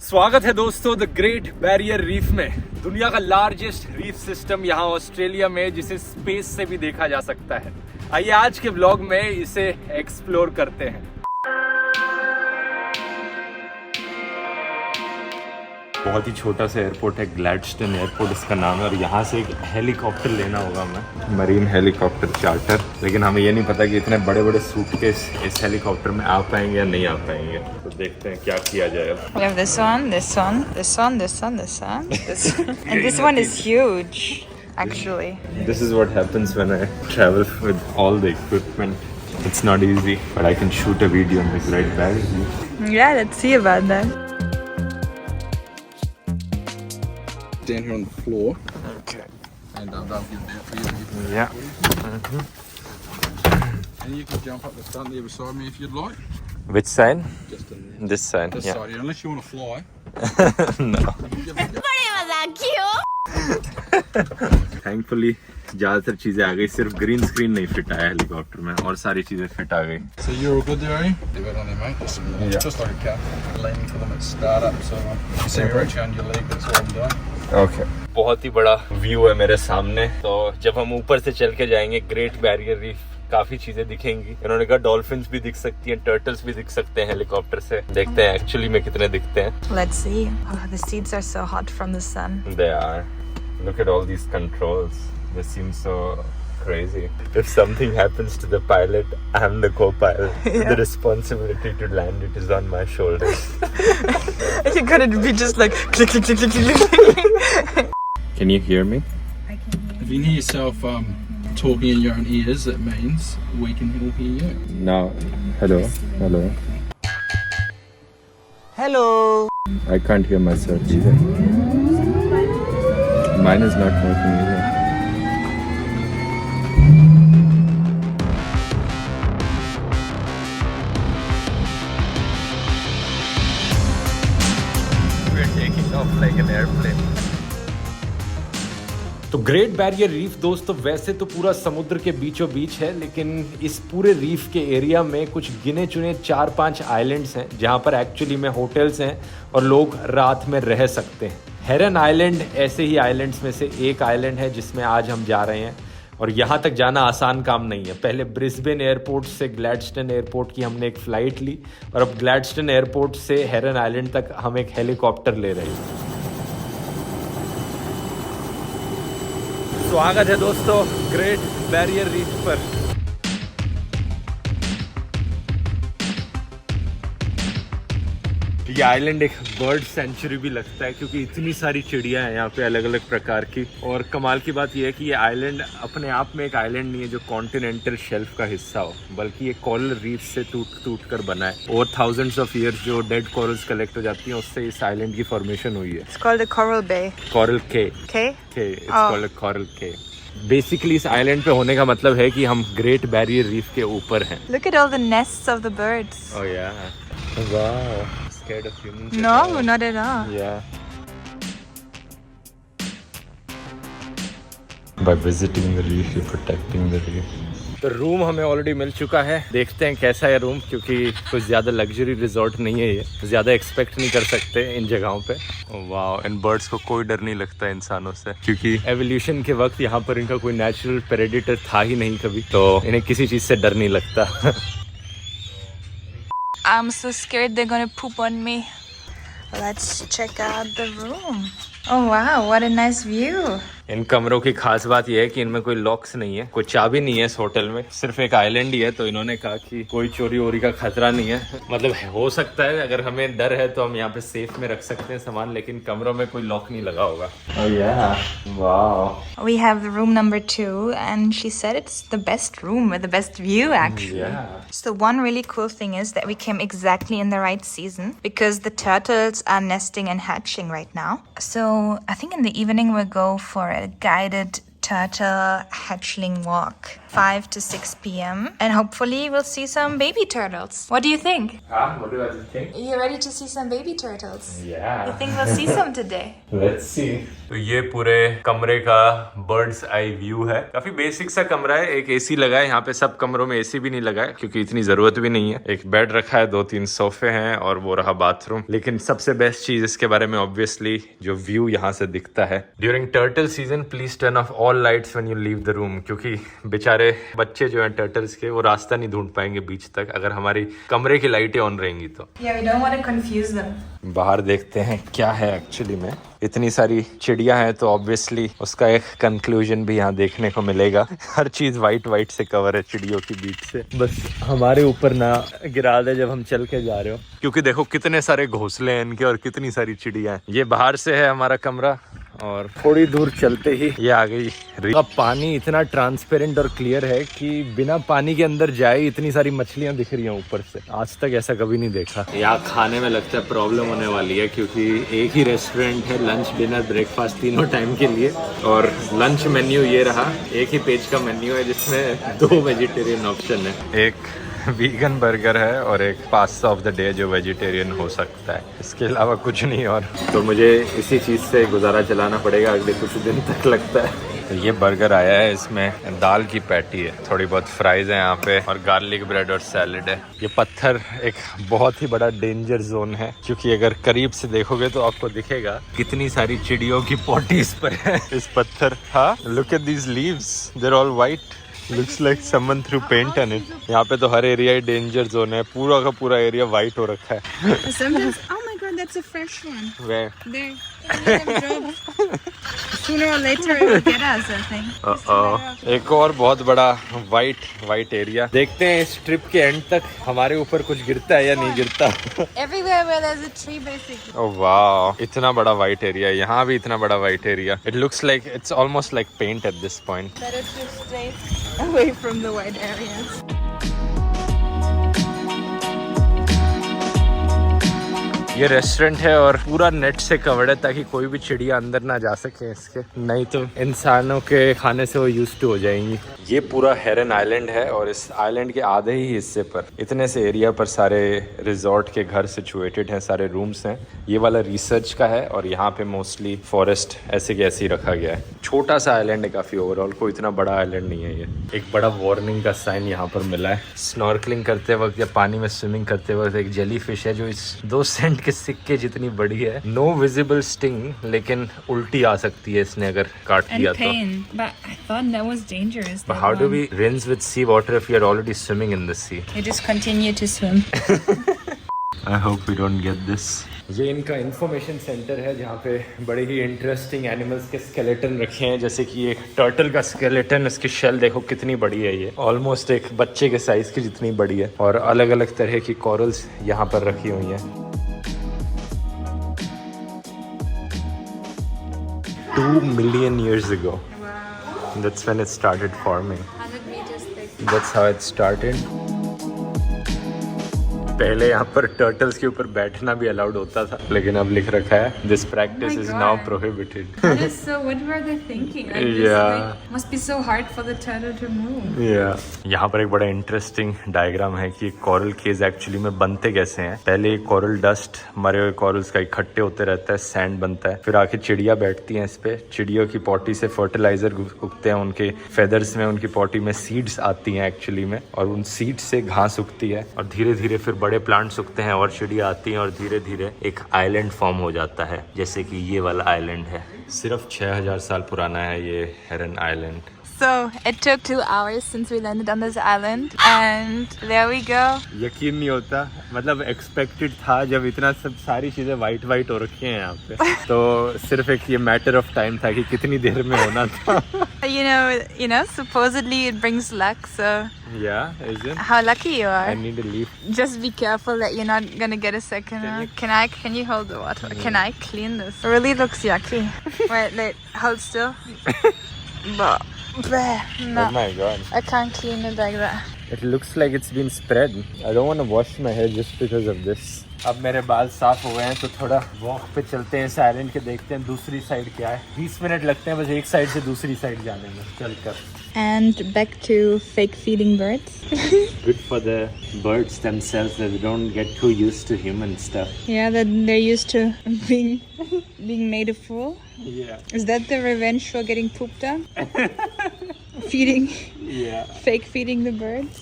स्वागत है दोस्तों द ग्रेट बैरियर रीफ में। दुनिया का लार्जेस्ट रीफ सिस्टम यहाँ ऑस्ट्रेलिया में, जिसे स्पेस से भी देखा जा सकता है। आइए आज के व्लॉग में इसे एक्सप्लोर करते हैं। बहुत ही छोटा सा एयरपोर्ट है, ग्लैडस्टोन एयरपोर्ट इसका नाम है, और यहाँ से एक हेलीकॉप्टर लेना होगा हमें, मरीन हेलीकॉप्टर चार्टर। लेकिन हमें ये नहीं पता कि इतने बड़े बड़े सूटकेस इस हेलीकॉप्टर में आ पाएंगे या नहीं आ पाएंगे, तो देखते हैं क्या किया जाए। We have this one, this one, this one, this one, this one, this one. And this one is huge, actually. This is what happens when I travel with all the equipment. It's not easy, but I can shoot a video on the Great Barrier Reef. Yeah, let's see about that. Down here on the floor, Okay. and they'll give that for you. Yeah. And you can jump up the front there beside me if you'd like. Which side? Just in there. This side. This Yeah. side here, unless you want to fly. No. You give it a go. Thankfully ज्यादातर चीजें आ गई, सिर्फ green screen नहीं fit आया helicopter में, और सारी चीजें फिट आ गई। So you're all good there, are you? Do it on there, mate. It's just like a car. Leaning for them at start up, so you see me reach on your leg, that's what I'm doing. Okay. बहुत ही बड़ा view है मेरे सामने, तो जब हम ऊपर से चल के जाएंगे ग्रेट बैरियर रीफ, काफी चीजें दिखेंगी। इन्होंने कहा डॉल्फिन्स भी दिख सकती हैं, टर्टल्स भी दिख सकते हैं हेलीकॉप्टर से। देखते हैं एक्चुअली में कितने दिखते हैं। Let's see. Oh, the seats are so hot from the sun. They are. Look at all these controls. They seem so crazy. If something happens to the pilot, I'm the co-pilot. Yeah. The responsibility to land it is on my shoulders. You're gonna be just like click, click, click, click, click. Can you hear me? I can hear. If you can hear yourself talking in your own ears, that means we can all hear you. Now, hello, hello. Hello. I can't hear myself either. Mine is not working either. We're taking off like an airplane. तो great barrier reef दोस्तों वैसे तो पूरा समुद्र के बीचों बीच है, लेकिन इस पूरे रीफ के एरिया में कुछ गिने चुने 4-5 आइलैंड्स हैं जहां पर एक्चुअली में होटल्स हैं और लोग रात में रह सकते हैं। हेरन आइलैंड ऐसे ही आइलैंड्स में से एक आइलैंड है जिसमें आज हम जा रहे हैं, और यहाँ तक जाना आसान काम नहीं है। पहले ब्रिस्बेन एयरपोर्ट से ग्लैडस्टोन एयरपोर्ट की हमने एक फ़्लाइट ली, और अब ग्लैडस्टोन एयरपोर्ट से हेरन आइलैंड तक हम एक हेलीकॉप्टर ले रहे हैं। स्वागत है दोस्तों ग्रेट बैरियर रीफ पर। ये आइलैंड एक बर्ड सेंचुरी भी लगता है, क्योंकि इतनी सारी चिड़िया हैं यहाँ पे अलग अलग प्रकार की। और कमाल की बात यह है कि ये आइलैंड अपने आप में एक आइलैंड नहीं है जो कॉन्टिनेंटल शेल्फ का हिस्सा हो, बल्कि ये कोरल रीफ से टूट कर बना है। और थाउजेंड्स ऑफ ईयर्स जो डेड कोरल्स कलेक्ट हो जाती हैं, उससे इस आइलैंड की फॉर्मेशन हुई है। It's called the Coral Bay. Coral के Okay. इट्स कॉल्ड कोरल के। बेसिकली इस आइलैंड पे होने का मतलब है कि हम ग्रेट बैरियर रीफ के ऊपर हैं। Look at all the nests of the birds. Oh yeah. Wow. Scared of humans? No, not at all. Yeah. By visiting the reef, you're protecting the reef. तो रूम हमें already मिल चुका है, देखते हैं कैसा है रूम, क्योंकि कुछ ज़्यादा लग्जरी रिजॉर्ट नहीं है ये, ज़्यादा एक्सपेक्ट नहीं कर सकते इन जगहों पे। वाह, इन बर्ड्स को कोई डर नहीं लगता इंसानों से, क्योंकि एवोल्यूशन के वक्त यहाँ पर इनका कोई नेचुरल प्रेडेटर था ही नहीं कभी, तो इन्हें किसी चीज़ से डर नहीं लगता। I'm so scared they're gonna poop on me. Let's check out the room. Oh wow, what a nice view. इन कमरों की खास बात यह है कि इनमें कोई लॉक्स नहीं है, कोई चाबी नहीं है इस होटल में, सिर्फ एक आइलैंड ही है। तो इन्होंने कहा कि कोई चोरी वोरी का खतरा नहीं है, मतलब हो सकता है अगर हमें डर है तो हम यहाँ पे सेफ में रख सकते हैं सामान, लेकिन कमरों में कोई लॉक नहीं लगा होगा। Oh yeah, wow. We have the room number 2, and she said it's the best room with the best view actually. Yeah. So one really cool thing is that we came exactly in the right season, because the turtles are nesting and hatching right now. So I think in the evening we'll go for a guided turtle hatchling walk, 5 to 6 p.m. And hopefully we'll see some baby turtles. What do you think? What do I think? Are you ready to see some baby turtles? Yeah. You think we'll see some today? Let's see. तो ये पूरे कमरे का birds eye view है। काफी basic सा कमरा है। एक एसी लगा है यहाँ पे, सब कमरों में एसी भी नहीं लगा है क्योंकि इतनी जरूरत भी नहीं है। एक बेड रखा है, 2-3 सोफे हैं और वो रहा बाथरूम। लेकिन सबसे बेस्ट चीज इसके बारे में ऑब्वियसली जो व्यू यहाँ से दिखता है। During turtle season please turn off all lights when you leave the room, क्योंकि बेचारे बच्चे जो हैं टर्टल्स के वो रास्ता नहीं ढूंढ पाएंगे बीच तक अगर हमारी कमरे की लाइटें ऑन रहेंगी तो। Yeah, we don't want to confuse them. बाहर देखते हैं क्या है एक्चुअली में। इतनी सारी चिड़िया हैं तो ऑब्वियसली उसका एक कंक्लूजन भी यहाँ देखने को मिलेगा। हर चीज वाइट से कवर है चिड़ियों की बीच से, बस हमारे ऊपर ना गिरा दे जब हम चल के जा रहे हो, क्योंकि देखो कितने सारे घोंसले हैं इनके और कितनी सारी चिड़िया हैं। ये बाहर से है हमारा कमरा और थोड़ी दूर चलते ही ये आ गई। अब पानी इतना ट्रांसपेरेंट और क्लियर है कि बिना पानी के अंदर जाए इतनी सारी मछलियां दिख रही हैं ऊपर से। आज तक ऐसा कभी नहीं देखा। यहाँ खाने में लगता है प्रॉब्लम होने वाली है क्योंकि एक ही रेस्टोरेंट है लंच डिनर ब्रेकफास्ट तीनों टाइम के लिए, और लंच मेन्यू ये रहा। एक ही पेज का मेन्यू है जिसमें 2 वेजिटेरियन ऑप्शन है, एक वीगन बर्गर है और एक पास्ता ऑफ द डे जो वेजिटेरियन हो सकता है। इसके अलावा कुछ नहीं। और तो मुझे इसी चीज़ से गुजारा चलाना पड़ेगा अगले कुछ दिन तक लगता है। तो ये बर्गर आया है, इसमें दाल की पैटी है, थोड़ी बहुत फ्राइज है यहाँ पे और गार्लिक ब्रेड और सैलेड है। ये पत्थर एक बहुत ही बड़ा डेंजर जोन है क्योंकि अगर करीब से देखोगे तो आपको दिखेगा कितनी सारी चिड़ियों की पॉटीज पर है इस पत्थर। हाँ, look at these leaves, they're all white, looks like someone threw paint on it. यहाँ पे तो हर एरिया ही डेंजर जोन है, पूरा का पूरा एरिया वाइट हो रखा है। Oh my god, that's a fresh one. Where? There. Sooner or later it will get us, I think. एक और बहुत बड़ा वाइट एरिया। देखते हैं इस ट्रिप के एंड तक हमारे ऊपर कुछ गिरता है या नहीं गिरता। Everywhere where there's a tree, basically. Oh wow, इतना बड़ा वाइट एरिया, यहाँ भी इतना बड़ा white area. It looks like it's almost like paint at this point. Better to stay away from the white areas. ये रेस्टोरेंट है और पूरा नेट से कवर्ड है ताकि कोई भी चिड़िया अंदर ना जा सके इसके, नहीं तो इंसानों के खाने से वो यूज्ड टू हो जाएंगी। ये पूरा हेरन आइलैंड है और इस आइलैंड के आधे ही हिस्से पर इतने से एरिया पर सारे रिजॉर्ट के घर सिचुएटेड हैं, सारे रूम्स हैं। ये वाला रिसर्च का है और यहाँ पे मोस्टली फॉरेस्ट ऐसे के ऐसे ही रखा गया है। छोटा सा आइलैंड है काफ़ी, ओवरऑल कोई इतना बड़ा आइलैंड नहीं है ये। एक बड़ा वार्निंग का साइन यहाँ पर मिला है। स्नॉर्कलिंग करते वक्त या पानी में स्विमिंग करते वक्त एक जेली फिश है जो इस 2 सेंट के सिक्के जितनी बड़ी है। नो विजिबल स्टिंग, लेकिन उल्टी आ सकती है इसने अगर काट दिया तो। But I thought that was dangerous. But how do we rinse with sea water if we are already swimming in the sea? You just continue to swim. I hope we don't get this. ये इनका information centre है जहाँ पे बड़े ही interesting animals के skeleton रखे हैं, जैसे कि एक टर्टल का स्केलेटन। इसकी शेल देखो कितनी बड़ी है, ये ऑलमोस्ट एक बच्चे के साइज की जितनी बड़ी है। और अलग अलग तरह की कॉरल्स यहाँ पर रखी हुई हैं। 2 million years ago. Wow. That's when it started forming. 100 meters thick. That's how it started. पहले यहाँ पर टर्टल्स के ऊपर बैठना भी अलाउड होता था, लेकिन अब लिख रखा है this practice is now prohibited. That is so, what were they thinking? Like this, like, must be so hard for the turtle to move. Yeah. यहाँ पर एक बड़ा इंटरेस्टिंग डायग्राम है कि कोरल केज एक्चुअली में बनते कैसे हैं। पहले कोरल डस्ट मरे हुए कोरल्स का इकट्ठे होते रहता है, सैंड बनता है, फिर आके चिड़िया बैठती हैं इस पे। चिड़ियों की पॉटी से फर्टिलाइजर उगते हैं, उनके फेदर्स में उनकी पॉटी में सीड्स आती हैं एक्चुअली में, और उन सीड्स से घास उगती है और धीरे धीरे फिर बड़े प्लांट्स उगते हैं और चिड़िया आती हैं और धीरे धीरे एक आइलैंड फॉर्म हो जाता है, जैसे कि ये वाला आइलैंड है। सिर्फ 6000 साल पुराना है ये हेरन island. So it took 2 hours since we landed on this island, and there we go. यकीन नहीं होता, मतलब एक्सपेक्टेड था जब इतना सब सारी चीजें वाइट हो रखी हैं यहाँ पे, तो सिर्फ एक ये मैटर ऑफ टाइम था कि कितनी देर में होना था। You know, supposedly it brings luck, so Yeah, is it? how lucky you are. I need a leaf. Just be careful that you're not gonna get a second. Can you hold the water? Can I clean this? It really looks yucky. Wait, hold still. No. Oh my god. I can't clean it like that. It looks like it's been spread. I don't want to wash my hair just because of this. अब मेरे बाल साफ हो गए हैं तो थोड़ा walk पे चलते हैं इस आइलैंड के, देखते हैं दूसरी साइड क्या है। 20 मिनट लगते हैं बस एक साइड से दूसरी साइड जाने में चलकर। And back to fake feeding birds. Good for the birds themselves that they don't get too used to human stuff. Yeah, that they're used to being made a fool. Yeah. Is that the revenge for getting pooped on? Feeding. Yeah. Fake feeding the birds.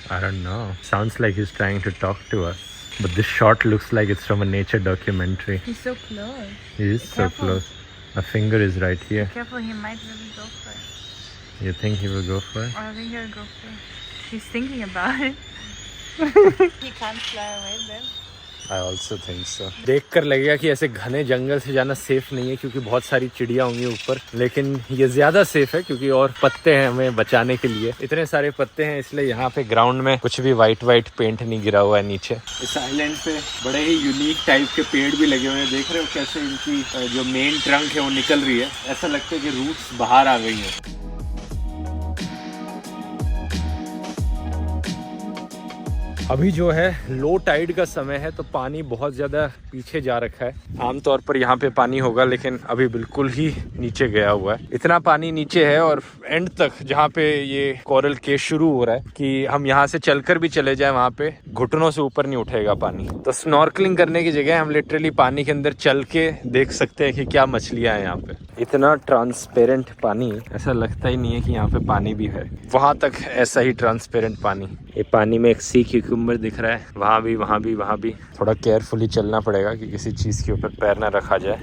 I don't know. Sounds like he's trying to talk to us. But this shot looks like it's from a nature documentary. He's so close. He is so close. My finger is right here. Careful, he might really go for it. You think he will go for it? I think he'll go for it. He's thinking about it. He can't fly away then. I also think so. देखकर लगेगा कि ऐसे घने जंगल से जाना safe नहीं है क्योंकि बहुत सारी चिड़िया होंगी ऊपर, लेकिन ये ज्यादा सेफ है क्योंकि और पत्ते हैं हमें बचाने के लिए। इतने सारे पत्ते हैं इसलिए यहाँ पे ग्राउंड में कुछ भी वाइट पेंट नहीं गिरा हुआ है नीचे। इस आइलैंड पे बड़े ही यूनिक टाइप के पेड़ भी लगे हुए हैं। देख रहे हो कैसे इनकी जो मेन ट्रंक है वो निकल रही है। ऐसा लगता है कि रूट्स बाहर आ गई है। अभी जो है लो टाइड का समय है तो पानी बहुत ज़्यादा पीछे जा रखा है। आमतौर पर यहाँ पे पानी होगा लेकिन अभी बिल्कुल ही नीचे गया हुआ है। इतना पानी नीचे है और एंड तक जहाँ पे ये कोरल केव शुरू हो रहा है कि हम यहाँ से चलकर भी चले जाएं वहाँ पे घुटनों से ऊपर नहीं उठेगा पानी। तो स्नॉर्कलिंग करने की जगह हम लिटरली पानी के अंदर चल के देख सकते हैं कि क्या मछलियाँ हैं यहाँ पे। इतना ट्रांसपेरेंट पानी, ऐसा लगता ही नहीं है कि यहाँ पे पानी भी है। वहाँ तक ऐसा ही ट्रांसपेरेंट पानी। ये पानी में एक सी क्यूकम्बर दिख रहा है, वहाँ भी थोड़ा केयरफुली चलना पड़ेगा कि किसी चीज़ के ऊपर पैर ना रखा जाए।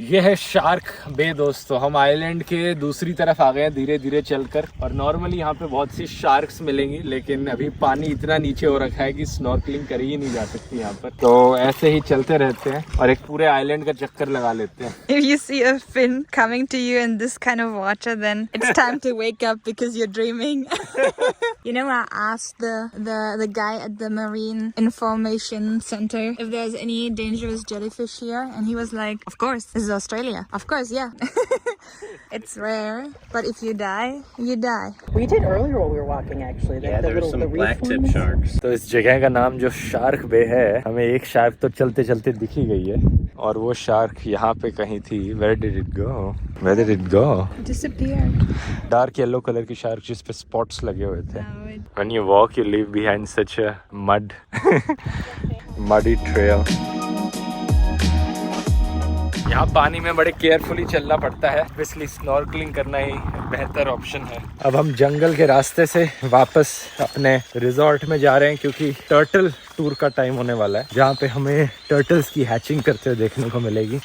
ये है शार्क बे दोस्तों। हम आइलैंड के दूसरी तरफ आ गए हैं धीरे धीरे चलकर, और नॉर्मली यहाँ पे बहुत सी शार्क्स मिलेंगी लेकिन अभी पानी इतना नीचे हो रखा है कि स्नॉर्कलिंग करी ही नहीं जा सकती यहाँ पर। तो ऐसे ही चलते रहते हैं और एक पूरे आइलैंड का चक्कर लगा लेते हैं। If you see a fin coming to you in this kind of water, then it's time to wake up because you're dreaming. You know, I asked the guy at the Marine Information Center if there's any dangerous jellyfish here, and he was like, "Of course, this is Australia. Of course, yeah." It's rare, but if you die, you die. We did earlier while we were walking, actually. There were some black-tip sharks. तो इस जगह का नाम जो Shark Bay है, हमें एक shark तो चलते चलते दिख ही गई है और वो शार्क यहाँ पे कहीं थी। Where did it go? Where did it go? Disappeared. Dark yellow color की शार्क जिस पे स्पॉट्स लगे हुए थे। When you walk, you leave behind such a muddy trail. यहाँ पानी में बड़े केयरफुली चलना पड़ता है, इसलिए स्नॉर्कलिंग करना ही बेहतर ऑप्शन है। अब हम जंगल के रास्ते से वापस अपने रिजॉर्ट में जा रहे हैं क्योंकि टर्टल टूर का टाइम होने वाला है, जहाँ पे हमें टर्टल्स की हैचिंग करते हुए देखने को मिलेगी।